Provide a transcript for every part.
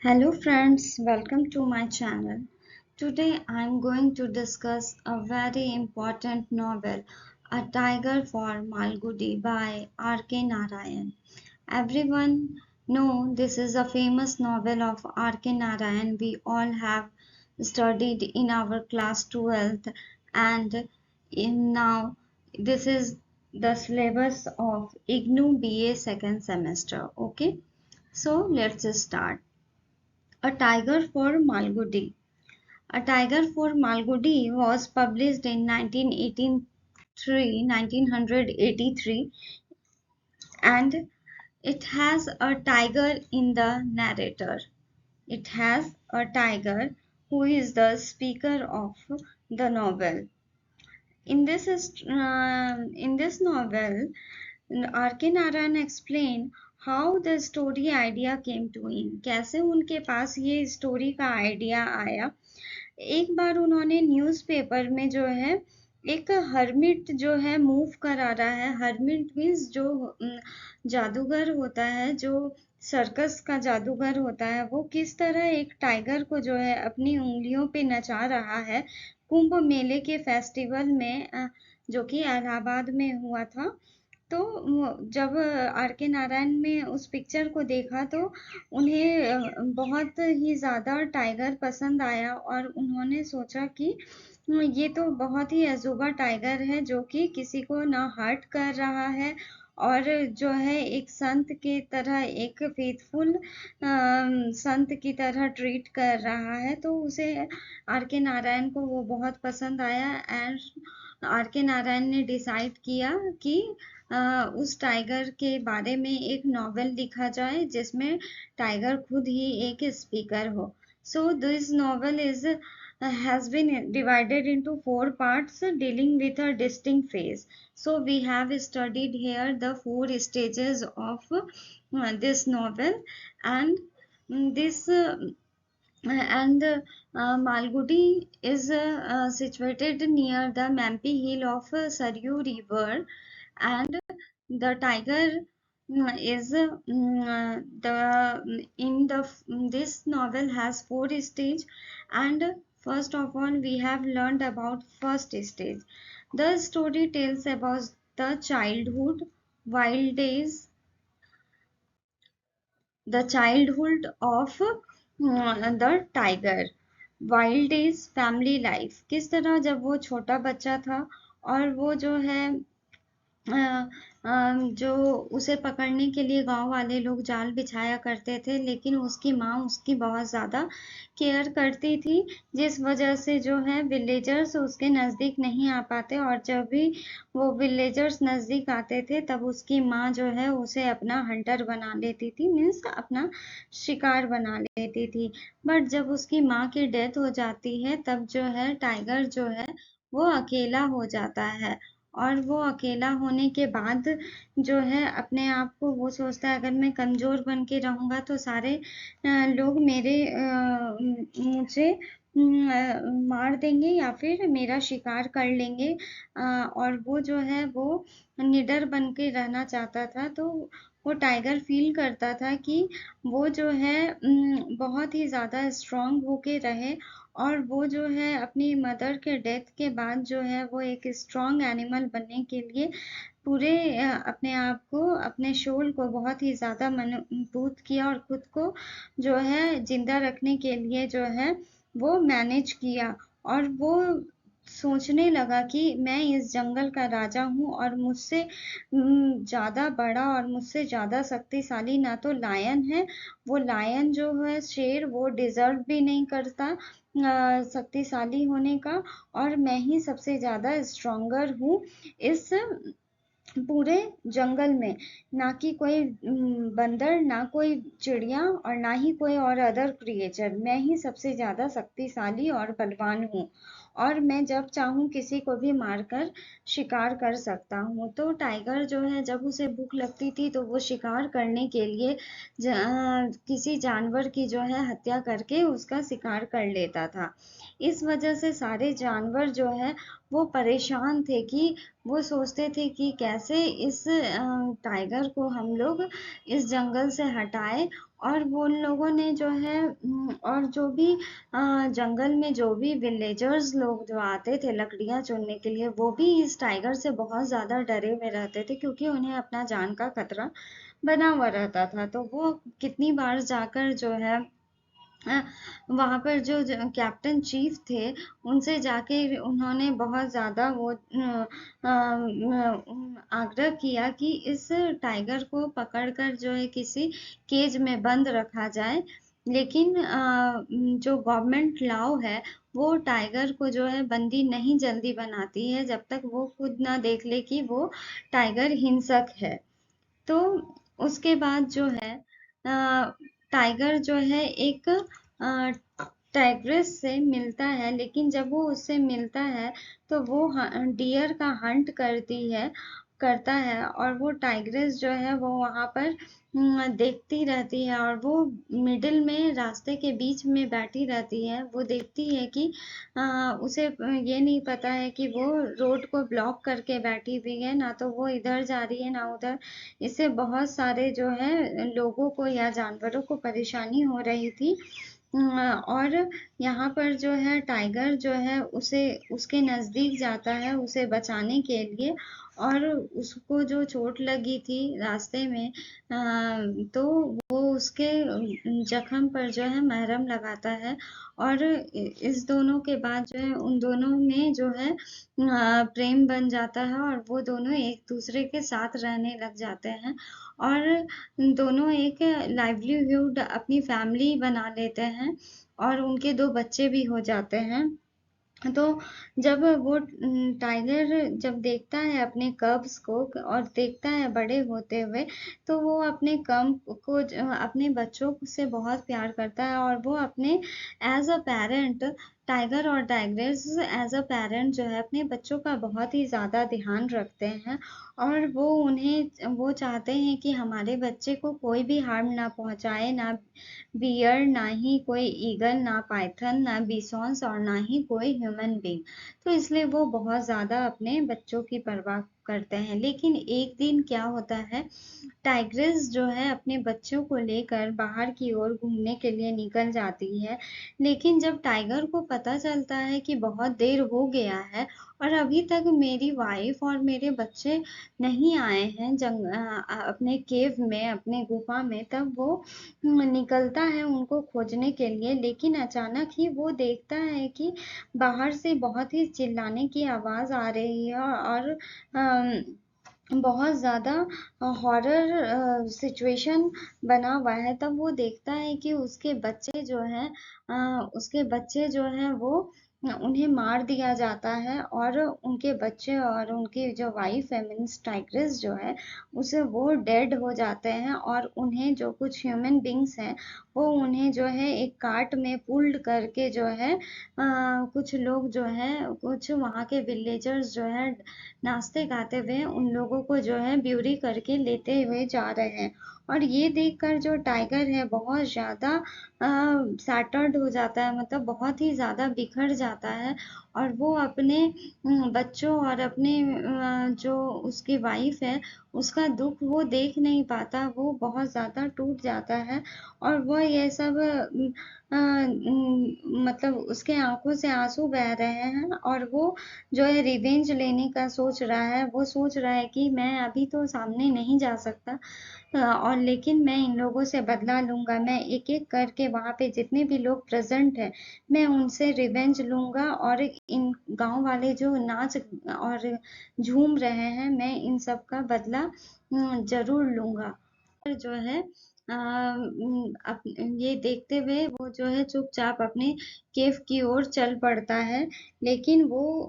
Hello friends, welcome to my channel. Today I am going to discuss a very important novel, A Tiger for Malgudi by R.K. Narayan. Everyone know this is a famous novel of R.K. Narayan we all have studied in our class 12th and in now this is the syllabus of IGNOU BA second semester. Okay, so let's start. A Tiger for Malgudi. A Tiger for Malgudi was published in 1983, and it has a tiger in the narrator. It has a tiger who is the speaker of the novel. In this novel, R.K. Narayan explain how the story idea came to him. कैसे उनके पास ये story का idea आया. एक बार उन्होंने newspaper में जो है एक हर्मिट जो है मूव करा रहा है. हर्मिट मीन्स जो जादूगर होता है, जो सर्कस का जादूगर होता है, वो किस तरह एक टाइगर को जो है अपनी उंगलियों पे नचा रहा है कुंभ मेले के फेस्टिवल में, जो कि इलाहाबाद में हुआ था. तो जब आर के नारायण ने उस पिक्चर को देखा तो उन्हें बहुत ही ज़्यादा टाइगर पसंद आया और उन्होंने सोचा कि ये तो बहुत ही अजूबा टाइगर है जो कि किसी को ना हर्ट कर रहा है और जो है एक संत की तरह, एक फेथफुल संत की तरह ट्रीट कर रहा है. तो उसे आर के नारायण को वो बहुत पसंद आया एंड आर के नारायण ने डिसाइड किया कि उस टाइगर के बारे में एक नॉवेल लिखा जाए जिसमें टाइगर खुद ही एक स्पीकर हो. So this novel is has been divided into 4 parts dealing with a distinct phase. So we have studied here the 4 stages of this novel, and this and Malgudi is situated near the Mampi Hill of Saryu River, and the tiger is the in the this novel has 4 stages. And first of all we have learned about first stage. The story tells about the childhood, wild days, the childhood of the tiger, wild days, family life. किस तरह जब वो छोटा बच्चा था और वो जो है जो उसे पकड़ने के लिए गांव वाले लोग जाल बिछाया करते थे, लेकिन उसकी माँ उसकी बहुत ज़्यादा केयर करती थी, जिस वजह से जो है विलेजर्स उसके नज़दीक नहीं आ पाते, और जब भी वो विलेजर्स नज़दीक आते थे तब उसकी माँ जो है उसे अपना हंटर बना लेती थी, मीन्स अपना शिकार बना लेती थी. बट जब उसकी माँ की डेथ हो जाती है तब जो है टाइगर जो है वो अकेला हो जाता है. और वो अकेला होने के बाद जो है अपने आप को वो सोचता है, अगर मैं कमज़ोर बन के रहूँगा तो सारे लोग मुझे मार देंगे या फिर मेरा शिकार कर लेंगे. और वो जो है वो निडर बन के रहना चाहता था. तो वो टाइगर फील करता था कि वो जो है बहुत ही ज़्यादा स्ट्रॉन्ग होके रहे, और वो जो है अपनी मदर के डेथ के बाद जो है वो एक स्ट्रॉन्ग एनिमल बनने के लिए पूरे अपने आप को, अपने शोल को बहुत ही ज़्यादा मजबूत किया और खुद को जो है जिंदा रखने के लिए जो है वो मैनेज किया. और वो सोचने लगा कि मैं इस जंगल का राजा हूँ और मुझसे ज़्यादा बड़ा और मुझसे ज़्यादा शक्तिशाली ना तो लायन है. वो लायन जो है शेर, वो डिजर्व भी नहीं करता शक्तिशाली होने का, और मैं ही सबसे ज़्यादा स्ट्रॉन्गर हूँ इस पूरे जंगल में. ना कि कोई बंदर, ना कोई चिड़िया, और ना ही कोई और अदर क्रिएचर. मैं ही सबसे ज़्यादा शक्तिशाली और बलवान हूँ, और मैं जब चाहूँ किसी को भी मारकर शिकार कर सकता हूँ. तो टाइगर जो है जब उसे भूख लगती थी तो वो शिकार करने के लिए किसी जानवर की जो है हत्या करके उसका शिकार कर लेता था. इस वजह से सारे जानवर जो है वो परेशान थे कि वो सोचते थे कि कैसे इस टाइगर को हम लोग इस जंगल से हटाएं और वो उन लोगों ने जो है और जो भी जंगल में जो भी विलेजर्स लोग जो आते थे लकड़ियां चुनने के लिए, वो भी इस टाइगर से बहुत ज्यादा डरे हुए रहते थे, क्योंकि उन्हें अपना जान का खतरा बना हुआ रहता था। तो वो कितनी बार जाकर जो है वहां पर जो कैप्टन चीफ थे, उनसे जाके उन्होंने बहुत ज्यादा वो आग्रह किया कि इस टाइगर को पकड़कर जो है किसी केज में बंद रखा जाए। लेकिन जो गवर्नमेंट लॉ है, वो टाइगर को जो है बंदी नहीं जल्दी बनाती है जब तक वो खुद ना देख ले कि वो टाइगर हिंसक है। तो उसके बाद जो है टाइगर जो है एक टाइग्रेस से मिलता है, लेकिन जब वो उससे मिलता है तो वो डियर का हंट करता है, और वो टाइग्रेस जो है वो वहां पर देखती रहती है, और वो मिडिल में रास्ते के बीच में बैठी रहती है। वो देखती है कि उसे ये नहीं पता है कि वो रोड को ब्लॉक करके बैठी हुई है, ना तो वो इधर जा रही है ना उधर। इससे बहुत सारे जो है लोगों को या जानवरों को परेशानी हो रही थी। और यहाँ पर जो है टाइगर जो है उसे उसके नजदीक जाता है उसे बचाने के लिए, और उसको जो चोट लगी थी रास्ते में, तो वो उसके जख्म पर जो है मरहम लगाता है। और इस दोनों के बाद जो है उन दोनों में जो है प्रेम बन जाता है, और वो दोनों एक दूसरे के साथ रहने लग जाते हैं, और दोनों एक लाइवलीहुड अपनी फैमिली बना लेते हैं, और उनके दो बच्चे भी हो जाते हैं। तो जब वो टाइगर जब देखता है अपने कब्स को और देखता है बड़े होते हुए, तो वो अपने कब को अपने बच्चों से बहुत प्यार करता है, और वो अपने एज अ पेरेंट टाइगर और टाइग्रेस एज अ पेरेंट जो है अपने बच्चों का बहुत ही ज्यादा ध्यान रखते हैं। और वो चाहते हैं कि हमारे बच्चे को कोई भी हार्म ना पहुंचाए, ना बियर, ना ही कोई ईगल, ना पाइथन, ना बिसॉन्स, और ना ही कोई ह्यूमन बीइंग। तो इसलिए वो बहुत ज्यादा अपने बच्चों की परवाह करते हैं। लेकिन एक दिन क्या होता है, टाइग्रेस जो है अपने बच्चों को लेकर बाहर की ओर घूमने के लिए निकल जाती है। लेकिन जब टाइगर को पता चलता है कि बहुत देर हो गया है और अभी तक मेरी वाइफ और मेरे बच्चे नहीं आए हैं अपने केव में, अपने गुफा में, तब वो निकलता है उनको खोजने के लिए। लेकिन अचानक ही वो देखता है कि बाहर से बहुत ही चिल्लाने की आवाज आ रही है, और बहुत ज़्यादा हॉरर सिचुएशन बना हुआ है। तब वो देखता है कि उसके बच्चे जो हैं वो उन्हें मार दिया जाता है, और उनके बच्चे और उनकी जो वाइफ है मीन्स टाइग्रेस जो है उसे वो डेड हो जाते हैं। और उन्हें जो कुछ ह्यूमन बींग्स हैं वो उन्हें जो है एक कार्ट में पुल्ड करके जो है कुछ लोग जो है कुछ वहाँ के विलेजर्स जो है नाचते गाते हुए उन लोगों को जो है ब्यूरी करके लेते हुए जा रहे हैं। और ये देखकर जो टाइगर है बहुत ज्यादा सैटर्ड हो जाता है, मतलब बहुत ही ज्यादा बिखर जाता है। और वो अपने बच्चों और अपने जो उसकी वाइफ है उसका दुख वो देख नहीं पाता, वो बहुत ज्यादा टूट जाता है। और वो ये सब मतलब उसके आंखों से आंसू बह रहे हैं, और वो जो है रिवेंज लेने का सोच रहा है। वो सोच रहा है कि मैं अभी तो सामने नहीं जा सकता, और लेकिन मैं इन लोगों से बदला लूंगा। मैं एक एक करके वहां पे जितने भी लोग प्रेजेंट हैं मैं उनसे रिवेंज लूंगा, और इन गांव वाले जो नाच और झूम रहे हैं मैं इन सब का बदला जरूर लूंगा। जो है ये देखते हुए वो जो है चुपचाप अपने केव की ओर चल पड़ता है। लेकिन वो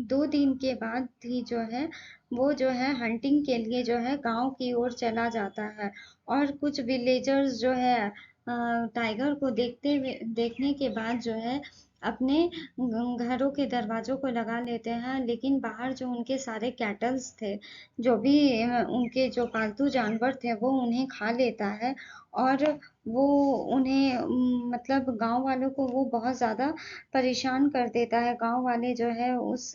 2 दिन के बाद ही जो है वो जो है हंटिंग के लिए जो है गांव की ओर चला जाता है। और कुछ विलेजर्स जो है टाइगर को देखने के बाद जो है अपने घरों के दरवाजों को लगा लेते हैं। लेकिन बाहर जो उनके सारे कैटल्स थे, जो भी उनके जो पालतू जानवर थे, वो उन्हें खा लेता है। और वो उन्हें मतलब गांव वालों को वो बहुत ज़्यादा परेशान कर देता है। गांव वाले जो है उस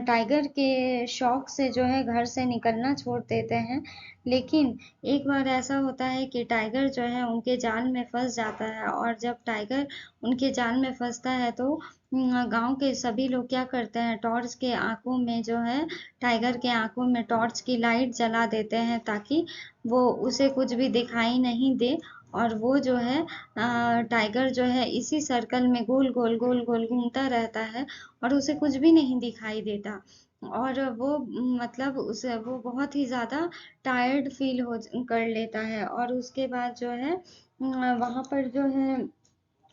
टाइगर के शौक से जो है घर से निकलना छोड़ देते हैं। लेकिन एक बार ऐसा होता है कि टाइगर जो है उनके जाल में फंस जाता है, और जब टाइगर उनके जाल में फंसता है तो गांव के सभी लोग क्या करते हैं, टॉर्च के आंखों में जो है, टाइगर के आंखों में टॉर्च की लाइट जला देते हैं ताकि वो उसे कुछ भी दिखाई नहीं दे। और वो जो है टाइगर जो है इसी सर्कल में गोल गोल गोल गोल घूमता रहता है और उसे कुछ भी नहीं दिखाई देता। और वो मतलब उसे वो बहुत ही ज़्यादा टायर्ड फील हो कर लेता है। और उसके बाद जो है वहाँ पर जो है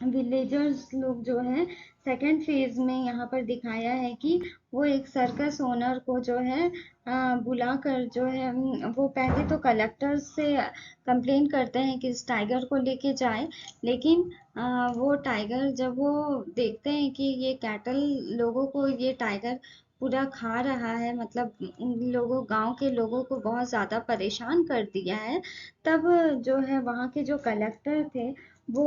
विलेजर्स लोग जो हैं सेकंड फेज में यहाँ पर दिखाया है कि वो एक सर्कस ओनर को जो है बुलाकर जो है वो पहले तो कलेक्टर से कंप्लेन करते हैं कि इस टाइगर को लेके जाए। लेकिन वो टाइगर जब वो देखते हैं कि ये कैटल लोगों को ये टाइगर पूरा खा रहा है, मतलब लोगों गांव के लोगों को बहुत ज़्यादा परेशान कर दिया है, तब जो है वहाँ के जो कलेक्टर थे वो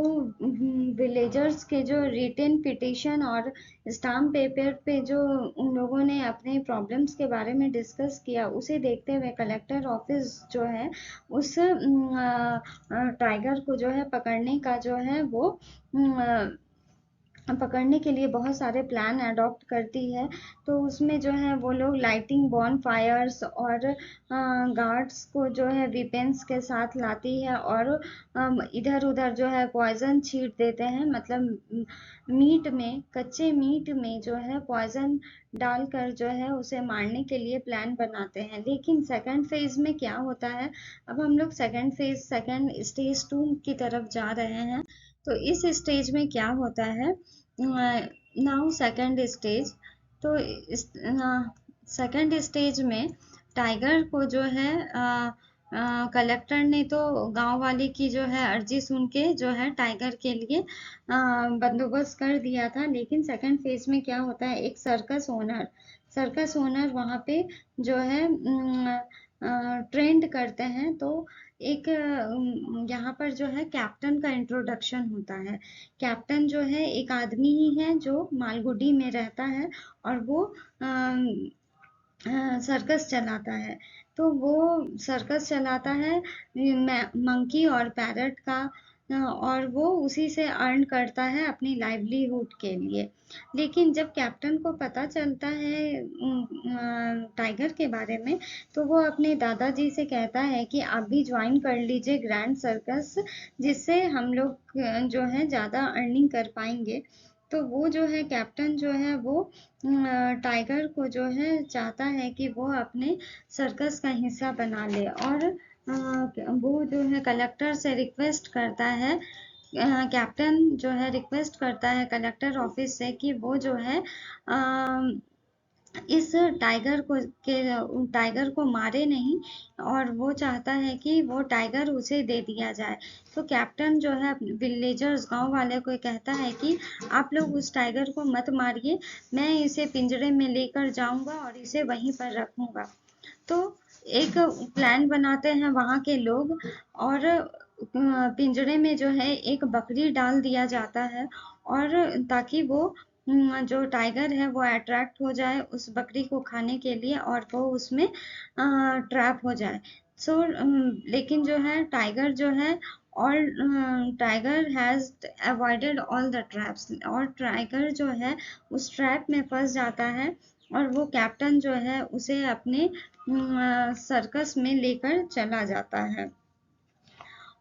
विलेजर्स के जो रिटेन पिटिशन और स्टाम्प पेपर पे जो उन लोगों ने अपने प्रॉब्लम्स के बारे में डिस्कस किया, उसे देखते हुए कलेक्टर ऑफिस जो है उस टाइगर को जो है पकड़ने का जो है वो अम, पकड़ने के लिए बहुत सारे प्लान अडॉप्ट करती है। तो उसमें जो है वो लोग लाइटिंग बॉन फायर्स और गार्ड्स को जो है वेपन्स के साथ लाती है, और इधर उधर जो है पॉइजन छींट देते हैं, मतलब मीट में, कच्चे मीट में जो है पॉइजन डालकर जो है उसे मारने के लिए प्लान बनाते हैं। लेकिन सेकंड फेज में क्या होता है, अब हम लोग सेकंड फेज सेकंड स्टेज 2 की तरफ जा रहे हैं। तो इस स्टेज में क्या होता है, नाउ सेकंड स्टेज, तो इस सेकंड स्टेज में टाइगर को जो है कलेक्टर ने तो गांव वाले की जो है अर्जी सुन के जो है टाइगर के लिए बंदोबस्त कर दिया था। लेकिन सेकंड फेज में क्या होता है, एक सर्कस ओनर वहाँ पे जो है ट्रेंड करते हैं। तो एक यहाँ पर जो है कैप्टन का इंट्रोडक्शन होता है। कैप्टन जो है एक आदमी ही है जो मालगुडी में रहता है, और वो सर्कस चलाता है। तो वो सर्कस चलाता है मंकी और पैरट का, और वो उसी से अर्न करता है अपनी लाइवलीहुड के लिए। लेकिन जब कैप्टन को पता चलता है टाइगर के बारे में, तो वो अपने दादाजी से कहता है कि आप भी ज्वाइन कर लीजिए ग्रैंड सर्कस, जिससे हम लोग जो है ज़्यादा अर्निंग कर पाएंगे। तो वो जो है कैप्टन जो है वो टाइगर को जो है चाहता है कि वो अपने सर्कस का हिस्सा बना ले, और वो जो है कलेक्टर से रिक्वेस्ट करता है, कैप्टन जो है रिक्वेस्ट करता है कलेक्टर ऑफिस से कि वो जो है इस टाइगर को मारे नहीं, और वो चाहता है कि वो टाइगर उसे दे दिया जाए। तो कैप्टन जो है विलेजर्स गांव वाले को कहता है कि आप लोग उस टाइगर को मत मारिए, मैं इसे पिंजरे में लेकर जाऊंगा और इसे वहीं पर रखूंगा। तो एक प्लान बनाते हैं वहाँ के लोग, और पिंजरे में जो है एक बकरी डाल दिया जाता है, और ताकि वो जो टाइगर है वो अट्रैक्ट हो जाए उस बकरी को खाने के लिए, और वो उसमें ट्रैप हो जाए। सो लेकिन जो है टाइगर जो है, और tiger has avoided all the traps, और टाइगर जो है उस ट्रैप में फंस जाता है, और वो कैप्टन जो है उसे अपने सर्कस में लेकर चला जाता है।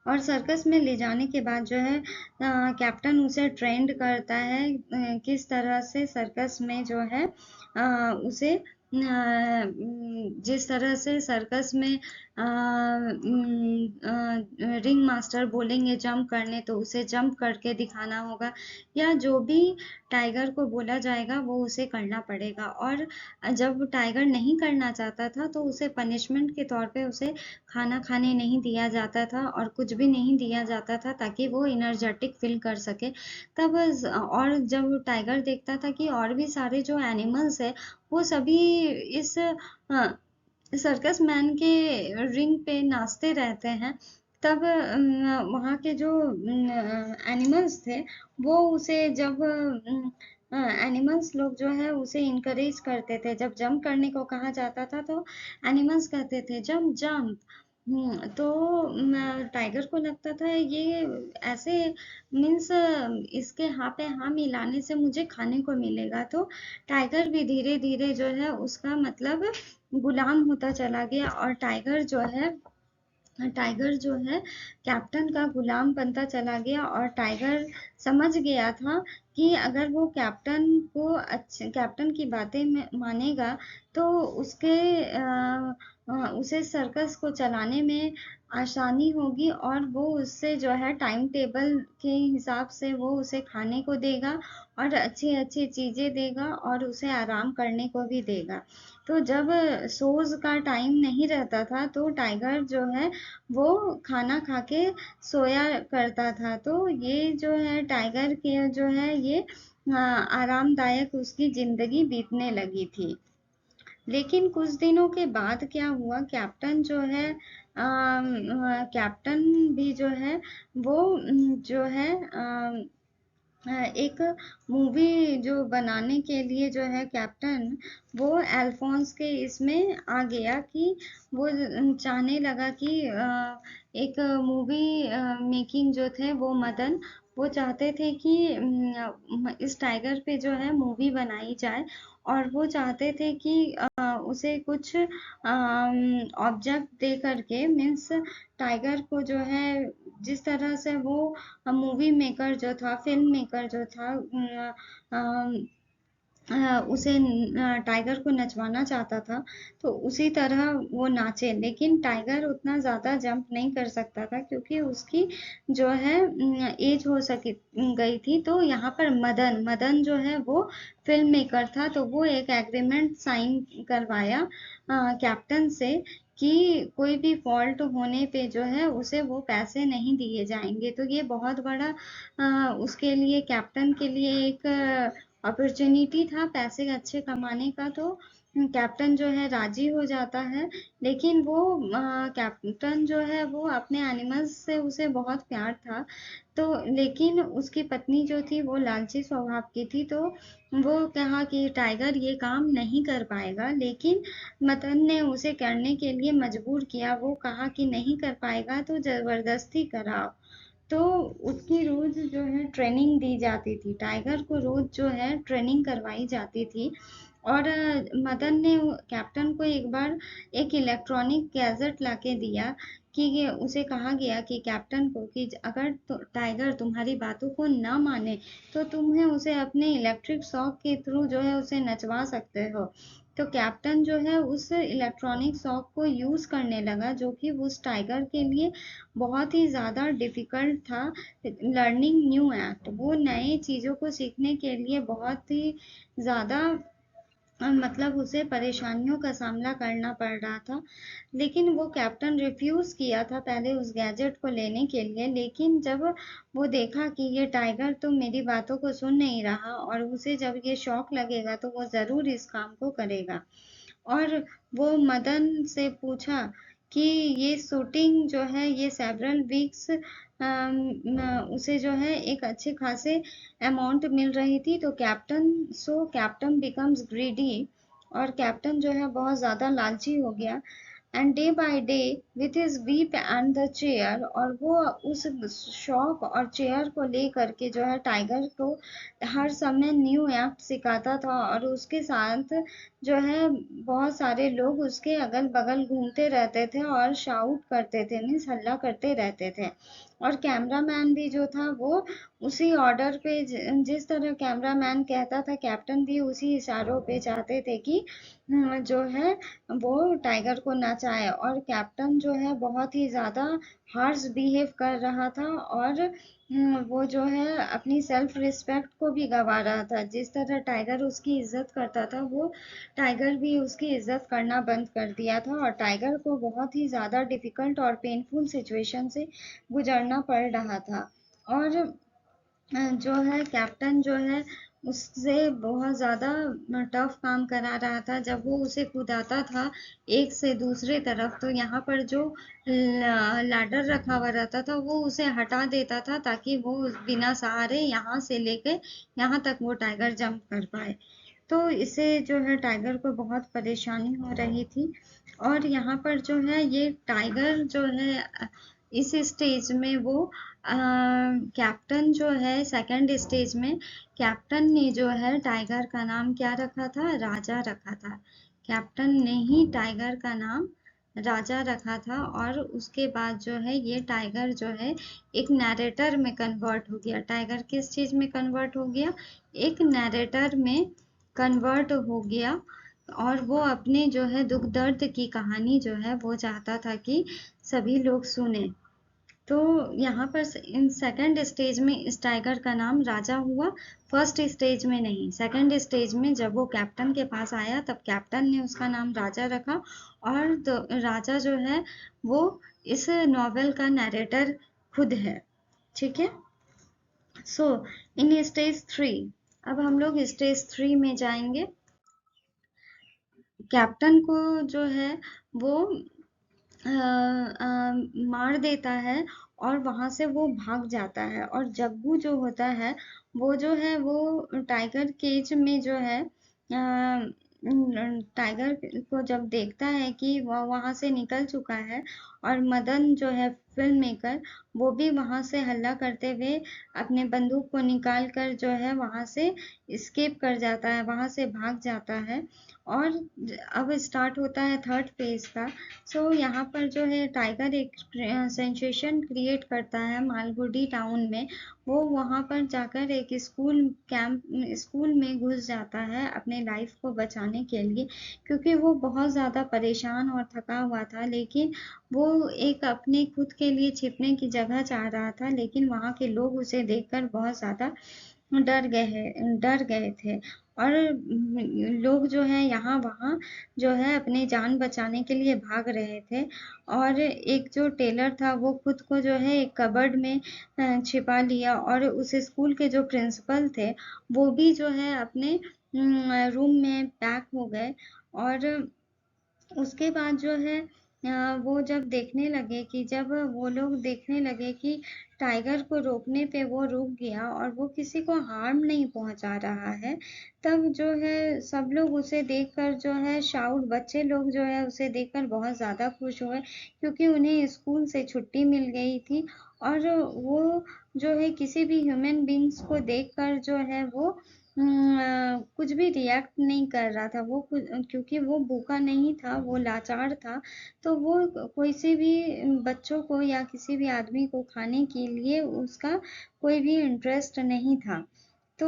और सर्कस में ले जाने के बाद जो है कैप्टन उसे ट्रेंड करता है किस तरह से सर्कस में जो है उसे जिस तरह से सर्कस में रिंग मास्टर बोलेंगे जंप करने तो उसे जंप करके दिखाना होगा, या जो भी टाइगर को बोला जाएगा वो उसे करना पड़ेगा। और जब टाइगर नहीं करना चाहता था तो उसे पनिशमेंट के तौर पे उसे खाना खाने नहीं दिया जाता था और कुछ भी नहीं दिया जाता था, ताकि वो एनर्जेटिक फील कर सके। तब और जब टाइगर देखता था कि और भी सारे जो एनिमल्स है वो सभी इस सर्कस मैन के रिंग पे नाचते रहते हैं, तब वहाँ के जो एनिमल्स थे वो उसे जब एनिमल्स लोग जो है उसे इनकरेज करते थे। जब जंप करने को कहा जाता था तो एनिमल्स कहते थे जंप जंप। तो टाइगर को लगता था ये ऐसे मीन्स इसके हाँ पे हाँ मिलाने से मुझे खाने को मिलेगा। तो टाइगर भी धीरे धीरे जो है उसका मतलब गुलाम होता चला गया, और टाइगर जो है कैप्टन का गुलाम बनता चला गया। और टाइगर समझ गया था कि अगर वो कैप्टन की बातें में मानेगा तो उसके उसे सर्कस को चलाने में आसानी होगी, और वो उससे जो है टाइम टेबल के हिसाब से वो उसे खाने को देगा और अच्छी अच्छी चीजें देगा और उसे आराम करने को भी देगा। तो जब सोज का टाइम नहीं रहता था तो टाइगर जो है वो खाना खा के सोया करता था। तो ये जो है टाइगर के जो है ये आरामदायक उसकी जिंदगी बीतने लगी थी। लेकिन कुछ दिनों के बाद क्या हुआ, कैप्टन भी जो है वो जो है एक मूवी जो बनाने के लिए जो है कैप्टन वो अल्फोंस के इसमें आ गया कि वो चाहने लगा कि एक मूवी मेकिंग जो थे वो मदन वो चाहते थे कि इस टाइगर पे जो है मूवी बनाई जाए। और वो चाहते थे कि उसे कुछ ऑब्जेक्ट दे करके मीन्स टाइगर को जो है जिस तरह से वो मूवी मेकर जो था फिल्म मेकर जो था उसे टाइगर को नचवाना चाहता था तो उसी तरह वो नाचे। लेकिन टाइगर उतना ज़्यादा जंप नहीं कर सकता था क्योंकि उसकी जो है एज हो सकी गई थी। तो यहाँ पर मदन मदन जो है वो फिल्म मेकर था, तो वो एक एग्रीमेंट साइन करवाया कैप्टन से कि कोई भी फॉल्ट होने पे जो है उसे वो पैसे नहीं दिए जाएंगे। तो ये बहुत बड़ा उसके लिए कैप्टन के लिए एक अपॉर्चुनिटी था पैसे अच्छे कमाने का। तो कैप्टन जो है राजी हो जाता है। लेकिन वो कैप्टन जो है वो अपने एनिमल्स से उसे बहुत प्यार था। तो लेकिन उसकी पत्नी जो थी वो लालची स्वभाव की थी, तो वो कहा कि टाइगर ये काम नहीं कर पाएगा। लेकिन मदन ने उसे करने के लिए मजबूर किया। वो कहा कि नहीं कर पाएगा तो जबरदस्ती कराओ। तो उसकी रोज जो है ट्रेनिंग दी जाती थी, टाइगर को रोज जो है ट्रेनिंग करवाई जाती थी। और मदन ने कैप्टन को एक बार एक इलेक्ट्रॉनिक गैजेट लाके दिया कि ये उसे कहा गया कि कैप्टन को कि अगर टाइगर तुम्हारी बातों को न माने तो तुम्हें उसे अपने इलेक्ट्रिक शॉक के थ्रू जो है उसे नचवा सकते हो। तो कैप्टन जो है उस इलेक्ट्रॉनिक शॉक को यूज करने लगा, जो कि उस टाइगर के लिए बहुत ही ज़्यादा डिफ़िकल्ट था। लर्निंग न्यू एक्ट, वो नए चीज़ों को सीखने के लिए बहुत ही ज़्यादा मतलब उसे परेशानियों का सामना करना पड़ रहा था। लेकिन वो कैप्टन रिफ्यूज़ किया था पहले उस गैजेट को लेने के लिए। लेकिन जब वो देखा कि ये टाइगर तो मेरी बातों को सुन नहीं रहा और उसे जब ये शौक लगेगा तो वो ज़रूर इस काम को करेगा। और वो मदन से पूछा कि ये शूटिंग जो है ये सेवरल वीक्स उसे जो है एक अच्छे खासे अमाउंट मिल रही थी। तो कैप्टन बिकम्स ग्रीडी, और कैप्टन जो है बहुत ज़्यादा लालची हो गया। And day by day with his weep and the chair, और वो उस शौक और चेयर को लेकर के जो है टाइगर को हर समय न्यू एक्ट सिखाता था। और उसके साथ जो है बहुत सारे लोग उसके अगल बगल घूमते रहते थे और शाउट करते थे मीन्स हल्ला करते रहते थे। और कैमरामैन भी जो था वो उसी ऑर्डर पे जिस तरह कैमरामैन कहता था कैप्टन भी उसी इशारों पे चाहते थे कि जो है वो टाइगर को नचाए। और कैप्टन जो है बहुत ही ज़्यादा हार्श बिहेव कर रहा था, और वो जो है अपनी सेल्फ रिस्पेक्ट को भी गवा रहा था। जिस तरह टाइगर उसकी इज्जत करता था वो टाइगर भी उसकी इज्जत करना बंद कर दिया था, और टाइगर को बहुत ही ज़्यादा डिफिकल्ट और पेनफुल सिचुएशन से गुजरना पड़ रहा था। और जो है कैप्टन जो है उससे बहुत ज़्यादा टफ काम करा रहा था। जब वो उसे कूदाता था एक से दूसरे तरफ, तो यहाँ पर जो लैडर रखा हुआ रहता था वो उसे हटा देता था, ताकि वो बिना सहारे यहाँ से लेके यहाँ तक वो टाइगर जंप कर पाए। तो इससे जो है टाइगर को बहुत परेशानी हो रही थी। और यहाँ पर जो है ये टाइगर जो है इस स्टेज में वो कैप्टन जो है सेकंड स्टेज में कैप्टन ने जो है टाइगर का नाम क्या रखा था? राजा रखा था। कैप्टन ने ही टाइगर का नाम राजा रखा था। और उसके बाद जो है ये टाइगर जो है एक नैरेटर में कन्वर्ट हो गया। टाइगर किस चीज में कन्वर्ट हो गया? एक नैरेटर में कन्वर्ट हो गया। और वो अपने जो है दुख दर्द की कहानी जो है वो चाहता था कि सभी लोग सुने। तो यहाँ पर इन सेकंड स्टेज में इस टाइगर का नाम राजा हुआ। फर्स्ट स्टेज में नहीं, सेकंड स्टेज में जब वो कैप्टन के पास आया तब कैप्टन ने उसका नाम राजा रखा। और तो राजा जो है वो इस नॉवेल का नरेटर खुद है। ठीक है। सो इन स्टेज थ्री, अब हम लोग स्टेज थ्री में जाएंगे। कैप्टन को जो है वो मार देता है और वहां से वो भाग जाता है। और जग्गू जो होता है वो जो है वो टाइगर केज में जो है टाइगर को जब देखता है कि वह वहां से निकल चुका है, और मदन जो है फिल्म मेकर वो भी वहां से हल्ला करते हुए अपने बंदूक को निकाल कर जो है वहां से स्केप कर जाता है, वहां से भाग जाता है। और अब स्टार्ट होता है थर्ड फेज का। सो यहाँ पर जो है टाइगर एक सेंसेशन क्रिएट करता है मालगुडी टाउन में। वो वहाँ पर जाकर एक स्कूल में घुस जाता है अपने लाइफ को बचाने के लिए, क्योंकि वो बहुत ज़्यादा परेशान और थका हुआ था। लेकिन वो एक अपने खुद के लिए छिपने की जगह चाह रहा था, लेकिन वहाँ के लोग उसे देखकर बहुत ज़्यादा डर गए थे। और लोग जो है यहाँ वहाँ जो है अपनी जान बचाने के लिए भाग रहे थे। और एक जो टेलर था वो खुद को जो है एक कबर्ड में छिपा लिया। और उस स्कूल के जो प्रिंसिपल थे वो भी जो है अपने रूम में पैक हो गए। और उसके बाद जो है वो जब देखने लगे कि जब वो लोग देखने लगे कि टाइगर को रोकने पे वो रुक गया और वो किसी को हार्म नहीं पहुंचा रहा है, तब जो है सब लोग उसे देखकर जो है शाउट बच्चे लोग जो है उसे देखकर बहुत ज़्यादा खुश हुए, क्योंकि उन्हें स्कूल से छुट्टी मिल गई थी। और वो जो है किसी भी ह्यूमन बींग्स को देखकर जो है वो कुछ भी रिएक्ट नहीं कर रहा था। वो क्योंकि वो भूखा नहीं था, वो लाचार था। तो वो कोई से भी बच्चों को या किसी भी आदमी को खाने के लिए उसका कोई भी इंटरेस्ट नहीं था। तो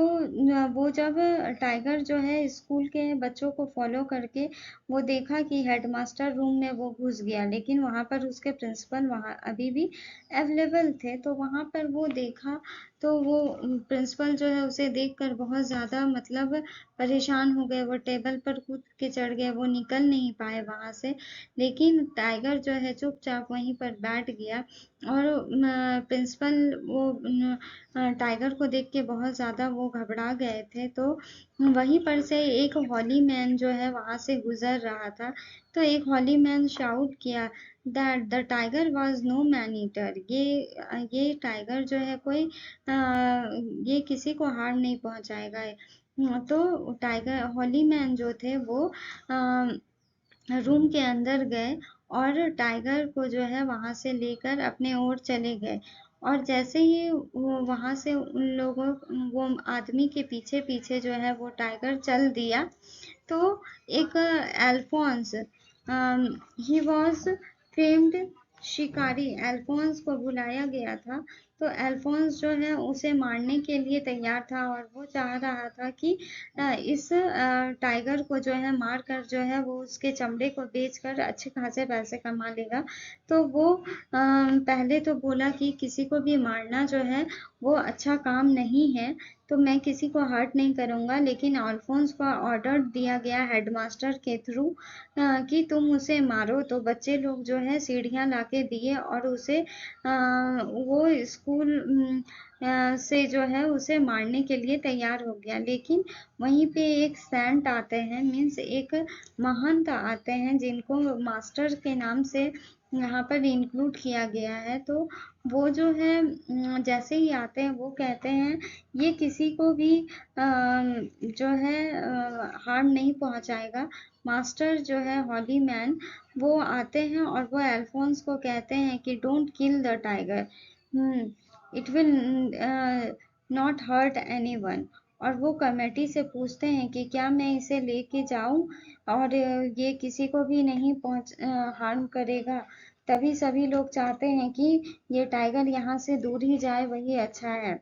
वो जब टाइगर जो है स्कूल के बच्चों को फॉलो करके वो देखा कि हेडमास्टर रूम में वो घुस गया, लेकिन वहां पर उसके प्रिंसिपल वहां अभी भी अवेलेबल थे। तो वहां पर वो देखा, तो वो प्रिंसिपल जो है उसे देखकर बहुत ज़्यादा मतलब परेशान हो गए। वो टेबल पर कूद के चढ़ गए, वो निकल नहीं पाए वहां से। लेकिन टाइगर जो है चुपचाप वहीं पर बैठ गया। और प्रिंसिपल वो टाइगर को देख के बहुत ज़्यादा वो घबरा गए थे। तो वहीं पर से एक हॉली मैन जो है वहां से गुजर रहा था। तो एक हॉली मैन शाउट किया that the tiger was no man eater. ये टाइगर जो है कोई ये किसी को हार्म नहीं पहुंचाएगा। तो टाइगर हॉली मैन जो थे वो रूम के अंदर गए और टाइगर को जो है वहां से लेकर अपने ओर चले गए। और जैसे ही वो वहां से उन लोगों वो आदमी के पीछे पीछे जो है वो टाइगर चल दिया, तो एक अल्फोंस, ही वॉज फेम्ड शिकारी, अल्फोंस को बुलाया गया था। तो अल्फोंस जो है उसे मारने के लिए तैयार था, और वो चाह रहा था कि इस टाइगर को जो है मार कर जो है वो उसके चमड़े को बेचकर अच्छे खासे पैसे कमा लेगा। तो वो पहले तो बोला कि किसी को भी मारना जो है वो अच्छा काम नहीं है, तो मैं किसी को हर्ट नहीं करूंगा। लेकिन अल्फोंस को ऑर्डर दिया गया हेडमास्टर के थ्रू कि तुम उसे मारो। तो बच्चे लोग जो है सीढ़ियां लाके दिए और उसे वो स्कूल फूल से जो है उसे मारने के लिए तैयार हो गया। लेकिन वहीं पे एक सेंट आते हैं, मीन्स एक महंत आते हैं जिनको मास्टर के नाम से यहाँ पर इंक्लूड किया गया है। तो वो जो है जैसे ही आते हैं वो कहते हैं ये किसी को भी जो है हार्म नहीं पहुंचाएगा। मास्टर जो है हॉली मैन वो आते हैं और वो अल्फोंस को कहते हैं कि don't kill the tiger, it will not hurt anyone. और वो कमेटी से पूछते हैं कि क्या मैं इसे लेके जाऊं और ये किसी को भी नहीं हार्म करेगा। तभी सभी लोग चाहते हैं कि ये टाइगर यहाँ से दूर ही जाए, वही अच्छा है।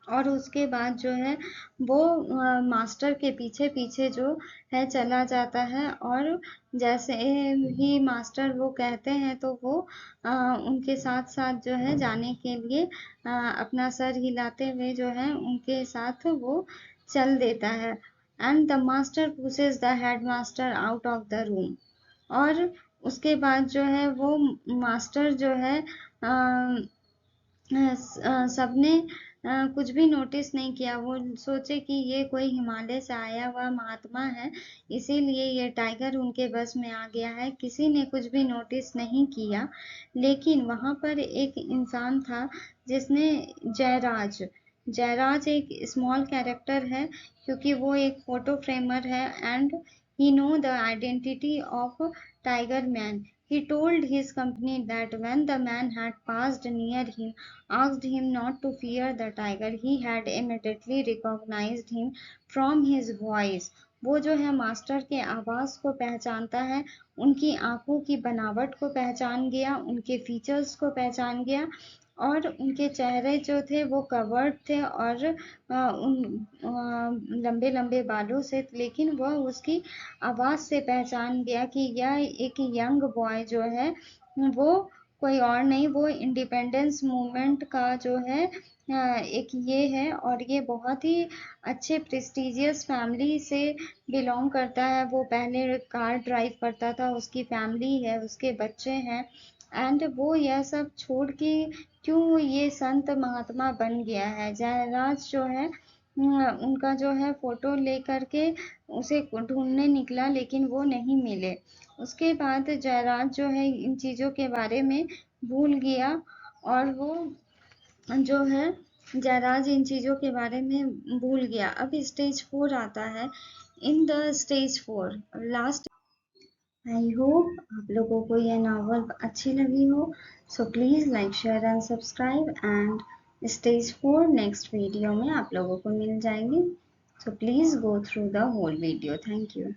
और उसके बाद जो है वो मास्टर के पीछे पीछे जो है चला जाता है। और जैसे ही मास्टर वो कहते हैं तो वो उनके साथ साथ जो है जाने के लिए अपना सर हिलाते हुए जो है उनके साथ वो चल देता है। And the master pushes the head master out of the room. और उसके बाद जो है वो मास्टर जो है सबने कुछ भी नोटिस नहीं किया। वो सोचे कि ये कोई हिमालय से आया हुआ महात्मा है, इसीलिए ये टाइगर उनके बस में आ गया है। किसी ने कुछ भी नोटिस नहीं किया। लेकिन वहां पर एक इंसान था जिसने जयराज जयराज एक स्मॉल कैरेक्टर है क्योंकि वो एक फोटो फ्रेमर है and he know the identity of tiger man. He told his company that when the man had passed near him, asked him not to fear the tiger, he had immediately recognized him from his voice. वो जो है master के आवाज को पहचानता है, उनकी आंखों की बनावट को पहचान गया, उनके फीचर्स को पहचान गया। और उनके चेहरे जो थे वो कवर्ड थे और उन लंबे लंबे बालों से, लेकिन वह उसकी आवाज से पहचान गया कि यह एक यंग बॉय जो है वो कोई और नहीं, वो इंडिपेंडेंस मूवमेंट का जो है एक ये है। और ये बहुत ही अच्छे प्रेस्टिजियस फैमिली से बिलोंग करता है। वो पहले कार ड्राइव करता था, उसकी फैमिली है, उसके बच्चे हैं। एंड वो यह सब छोड़ के क्यों ये संत महात्मा बन गया है। जयराज जो है उनका जो है फोटो लेकर के उसे ढूंढने निकला, लेकिन वो नहीं मिले। उसके बाद जयराज जो है इन चीजों के बारे में भूल गया। और वो जो है जयराज इन चीजों के बारे में भूल गया। अब स्टेज 4 आता है। In the stage 4 last, I hope आप लोगों को यह नावल अच्छी लगी हो। So please like share and subscribe and stage 4 next video में आप लोगों को मिल जाएगी। So please go through the whole video. Thank you.